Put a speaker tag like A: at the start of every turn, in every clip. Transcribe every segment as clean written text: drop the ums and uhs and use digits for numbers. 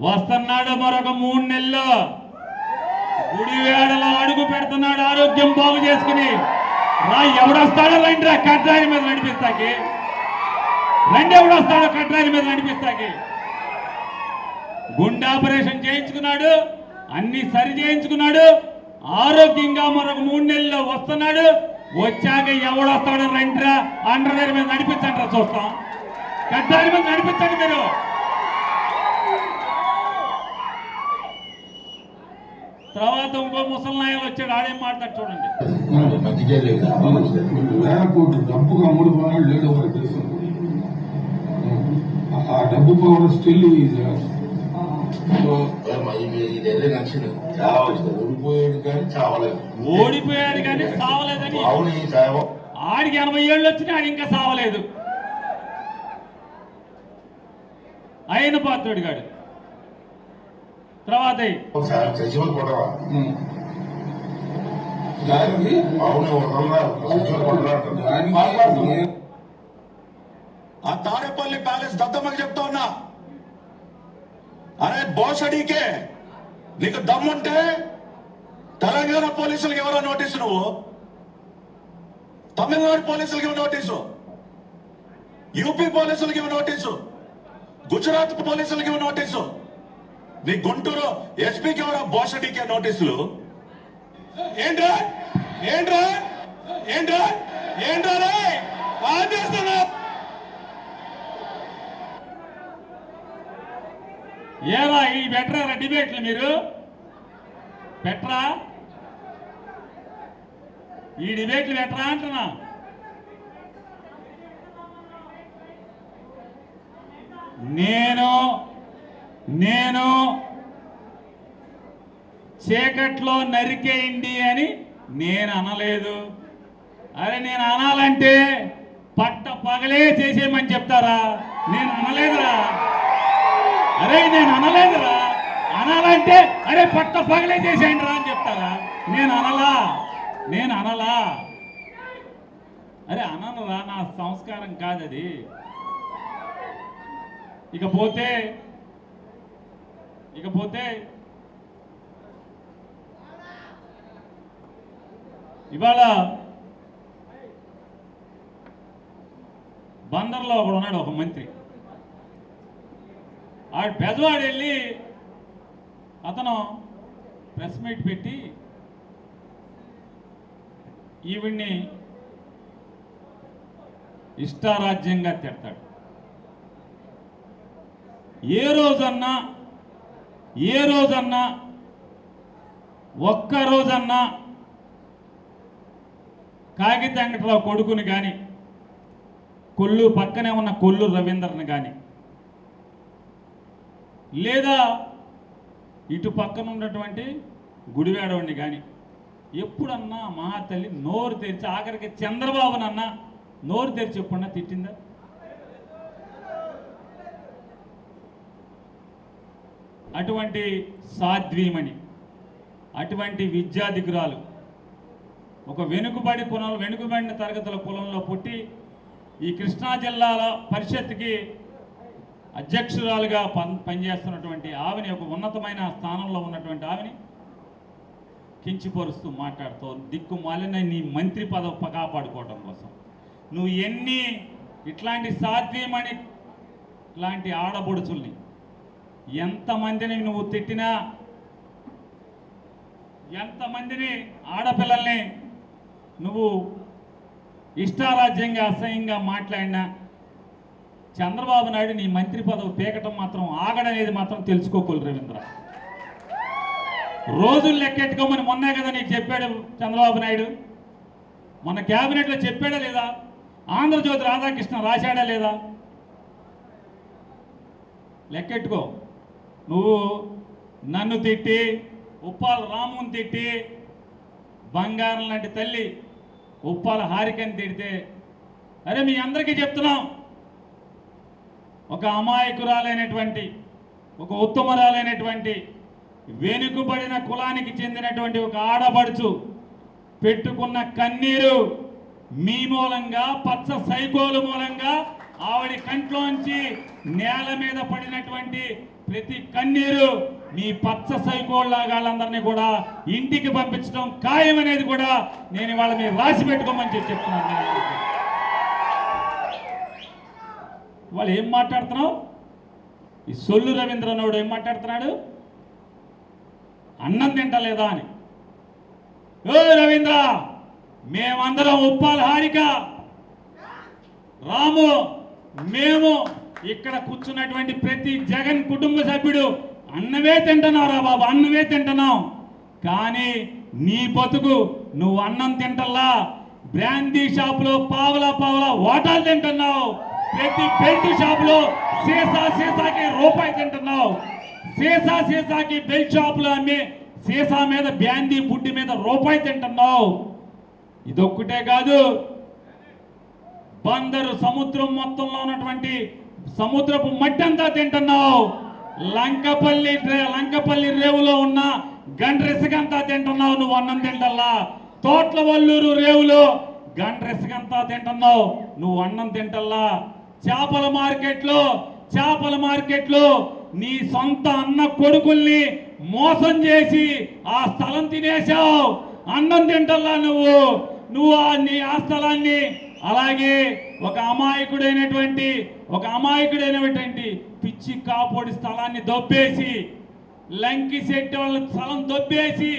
A: వస్తున్నాడు మరొక 3 నెలలు గుడివేడలో అడుగు పెడుతున్నాడు ఆరోగ్యం బాగు చేసుకుని రా ఎవడొస్తాడో రండిరా కట్రాయి మీద నడిపిస్తాకి ఎవడొస్తాడో కట్రాయి మీద నడిపిస్తాకి గుండె ఆపరేషన్ చేయించుకున్నాడు అన్ని సరి చేయించుకున్నాడు ఆరోగ్యంగా మరొక 3 నెలల్లో వస్తున్నాడు వచ్చాక ఎవడొస్తాడో రండిరా అండర్ మీద నడిపించండి చూస్తాం కట్రాయి మీద నడిపించండి మీరు తర్వాత ఇంకో ముసలినాయలు వచ్చాడు ఆడేం మాట్లాడు చూడండి
B: ఆ డబ్బు పవర్ స్టిల్
A: ఓడిపోయాడు కానీ సావలేదని ఆడికి 80 ఏళ్ళు వచ్చినా ఆడి ఇంకా సావలేదు అయిన పాత్రుడు గాడు తర్వాత
C: ఆ తాడేపల్లి ప్యాలెస్ దద్దమ్మకి చెప్తా ఉన్నా అరే బోసడీకే నీకు దమ్ముంటే తెలంగాణ పోలీసులకు ఎవరో నోటీసు నువ్వు తమిళనాడు పోలీసులకి ఇవ్వ నోటీసు యూపీ పోలీసులకి ఇవ్వ నోటీసు గుజరాత్ పోలీసులకి ఇవ్వ నోటీసు నీ గుంటూరు ఎస్పీకి ఎవరో బోసడీకే నోటీసులు ఏంట్రా ఏంట్రా ఏంట్రా ఏంట్రా ఆదేశిస్తున్నా
A: ఏవా ఈ పెట్టరా డిబేట్లు మీరు పెట్టరా ఈ డిబేట్లు పెట్టరా అంటున్నా నేను చీకట్లో నరికేయండి అని నేను అనలేదు అరే నేను అనాలంటే పట్ట పగలే చేసేయమని చెప్తారా నేను అనలేదురా అరే నేను అనలేదురా అనాలంటే అరే పట్ట పగలే చేసేయండి రా అని చెప్తారా నేను అనలా అరే అననురా నా సంస్కారం కాదది ఇకపోతే ఇవాళ బందర్లో ఒకడు ఉన్నాడు ఒక మంత్రి ఆ పెద్దవాడు వెళ్ళి అతను ప్రెస్ మీట్ పెట్టి ఈవిడ్ని ఇష్టారాజ్యంగా తిడతాడు ఏ రోజన్నా ఒక్క రోజన్నా కాగితంగట్లో కొడుకుని కానీ కొల్లు పక్కనే ఉన్న కొల్లు రవీందర్ని కానీ లేదా ఇటు పక్కన ఉన్నటువంటి గుడివాడవాడిని కానీ ఎప్పుడన్నా మహాతల్లి నోరు తెరిచి ఆఖరికి చంద్రబాబునన్నా నోరు తెరిచి ఎప్పుడన్నా తిట్టిందా అటువంటి సాధ్వీమణి అటువంటి విద్యాధికురాలు ఒక వెనుకబడిన తరగతుల కులంలో పుట్టి ఈ కృష్ణా జిల్లాల పరిషత్కి అధ్యక్షురాలుగా పనిచేస్తున్నటువంటి ఆవిని ఒక ఉన్నతమైన స్థానంలో ఉన్నటువంటి ఆవిని కించిపరుస్తూ మాట్లాడుతూ దిక్కుమాలిన నీ మంత్రి పదవి కాపాడుకోవడం కోసం నువ్వు ఎన్ని ఇట్లాంటి సాధ్వీమణి ఇలాంటి ఆడబొడుచుల్ని ఎంతమందిని నువ్వు తిట్టినా ఎంతమందిని ఆడపిల్లల్ని నువ్వు ఇష్టారాజ్యంగా అసహ్యంగా మాట్లాడినా చంద్రబాబు నాయుడు నీ మంత్రి పదవి పీకటం మాత్రం ఆగడనేది మాత్రం తెలుసుకోకూడదు రవీంద్ర రోజులు లెక్కెట్టుకోమని మొన్నే కదా నీకు చెప్పాడు చంద్రబాబు నాయుడు మన క్యాబినెట్లో చెప్పాడా లేదా ఆంధ్రజ్యోతి రాధాకృష్ణ రాశాడా లేదా లెక్కెట్టుకో నువ్వు నన్ను తిట్టి ఉప్పాల రాముని తిట్టి బంగారం లాంటి తల్లి ఉప్పాల హారికని తిడితే అరే మీ అందరికీ చెప్తున్నాం ఒక అమాయకురాలైనటువంటి ఒక ఉత్తమరాలైనటువంటి వెనుకబడిన కులానికి చెందినటువంటి ఒక ఆడబడుచు పెట్టుకున్న కన్నీరు మీ మూలంగా పచ్చ సైకోలు మూలంగా ఆవిడ కంట్లోంచి నేల మీద పడినటువంటి ప్రతి కన్నీరు మీ పచ్చ సైకోళ్ళగాళ్ళందరినీ కూడా ఇంటికి పంపించడం ఖాయం అనేది కూడా నేను ఇవాళ మీరు రాసి పెట్టుకోమని చెప్తున్నాను. వాళ్ళు ఏం మాట్లాడుతున్నావు? ఈ సొల్లు రవీంద్రనాథుడు ఏం మాట్లాడుతున్నాడు? అన్నం తింటలేదా అని. ఓ రవీంద్ర, మేమందరం ఉప్పాల హారిక రాము, మేము ఇక్కడ కూర్చున్నటువంటి ప్రతి జగన్ కుటుంబ సభ్యుడు అన్నమే తింటున్నావురా బాబు, అన్నమే తింటున్నావు. కానీ నీ బతుకు నువ్వు అన్నం తింటల్లా, బ్రాందీ షాపులో పావలా వాటాలు తింటున్నావు. ప్రతి బెల్ట్ షాపులో సీసాకి రూపాయి తింటున్నావు. సీసాకి బెల్ట్ షాపులో అమ్మి సీసా మీద బ్రాందీ బుడ్డి మీద రూపాయి తింటున్నావు. ఇదొక్కటే కాదు, బందరు సముద్రం మొత్తంలో ఉన్నటువంటి సముద్రపు మట్టి అంతా తింటున్నావు. లంకపల్లి రేవులో ఉన్న గండ్రెసగంతా తింటున్నావు. నువ్వు అన్నం తింటల్లా. తోట్ల వల్లూరు రేవులో గండ్రెసగంతా తింటున్నావు. నువ్వు అన్నం తింటల్లా. చేపల మార్కెట్లో నీ సొంత అన్న కొడుకుల్ని మోసం చేసి ఆ స్థలం తినేశావు. అన్నం తింటల్లా నువ్వు నీ ఆ స్థలాన్ని, అలాగే ఒక అమాయకుడైనటువంటి పిచ్చి కాపోడి స్థలాన్ని దొబ్బేసి, లంకిశెట్టి వాళ్ళ స్థలం దొబ్బేసి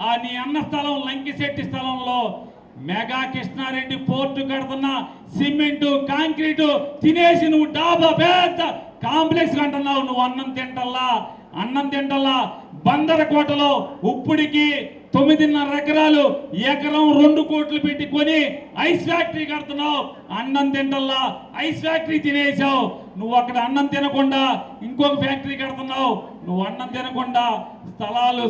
A: ఆ నీ అన్న స్థలం లంకిశెట్టి స్థలంలో మెగా కృష్ణారెడ్డి పోర్టు కడుతున్న సిమెంటు కాంక్రీటు తినేసి నువ్వు డాబా పెద్ద కాంప్లెక్స్ అంటున్నావు. నువ్వు అన్నం తింటల్లా. బందరకోటలో ఉప్పుడికి 9.5 ఎకరాలు, ఎకరం 2 కోట్లు పెట్టి కొని ఐస్ ఫ్యాక్టరీ కడుతున్నావు. అన్నం తింటల్లా, ఐస్ ఫ్యాక్టరీ తినేసావు. నువ్వు అక్కడ అన్నం తినకుండా ఇంకొక ఫ్యాక్టరీ కడుతున్నావు. నువ్వు అన్నం తినకుండా స్థలాలు,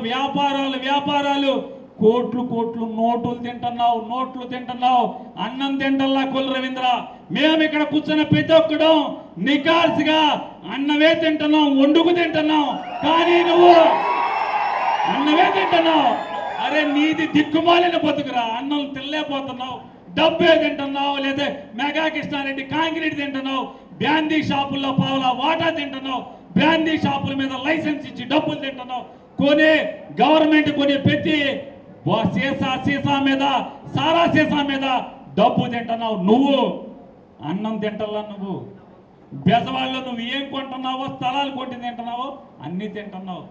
A: వ్యాపారాలు, కోట్లు నోట్లు తింటున్నావు. అన్నం తింటల్లా కొల్లు రవీంద్ర. మేము ఇక్కడ కూర్చున్న ప్రతి ఒక్కడు నికాల్సిగా అన్నమే తింటున్నాం, వండుకు తింటున్నాం. కానీ నువ్వు అన్నమే తింటున్నావు. అరే నీది దిక్కుమాలిన బతుకురా. అన్నం తినలేకపోతున్నావు, డబ్బే తింటున్నావు, లేదా మెగా కృష్ణారెడ్డి కాంక్రీట్ తింటున్నావు, బ్రాందీ షాపుల్లో పావులా వాటా తింటున్నావు, బ్రాందీ షాపుల మీద లైసెన్స్ ఇచ్చి డబ్బులు తింటున్నావు. గవర్నమెంట్ కొనే ప్రతి సీసా మీద, సారా సీసా మీద డబ్బు తింటున్నావు. నువ్వు అన్నం తింటల్లా. నువ్వు బెజవాళ్ళలో నువ్వు ఏం కొంటున్నావో, స్థలాలు కొట్టి తింటున్నావో అన్ని తింటున్నావు.